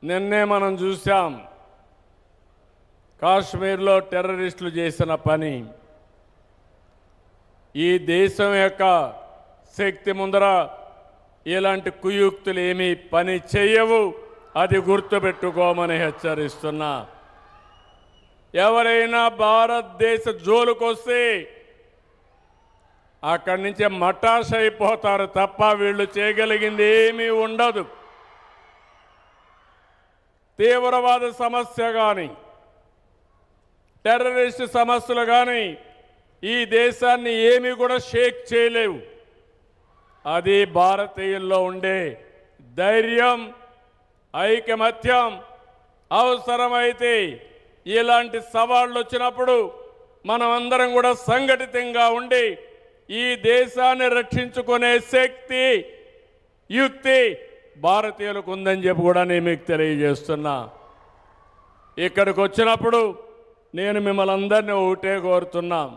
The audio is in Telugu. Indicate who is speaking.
Speaker 1: నిన్నే మనం చూసాం కాశ్మీర్లో టెర్రరిస్టులు చేసిన పని. ఈ దేశం యొక్క శక్తి ముందర ఇలాంటి కుయుక్తులు ఏమీ పని చేయవు. అది గుర్తుపెట్టుకోమని హెచ్చరిస్తున్నా. ఎవరైనా భారతదేశ జోలుకొస్తే అక్కడి నుంచి మటాష్ అయిపోతారు తప్ప వీళ్ళు చేయగలిగింది ఏమీ ఉండదు. తీవ్రవాద సమస్య కానీ టెర్రరిస్ట్ సమస్యలు కానీ ఈ దేశాన్ని ఏమీ కూడా షేక్ చేయలేవు. అది భారతీయుల్లో ఉండే ధైర్యం, ఐకమత్యం. అవసరమైతే ఇలాంటి సవాళ్లు వచ్చినప్పుడు మనమందరం కూడా సంఘటితంగా ఉండి ఈ దేశాన్ని రక్షించుకునే శక్తి, యుక్తి భారతీయులకు ఉందని చెప్పి కూడా నేను మీకు తెలియజేస్తున్నా. ఇక్కడికి వచ్చినప్పుడు నేను మిమ్మల్ని అందరినీ ఒకటే కోరుతున్నా.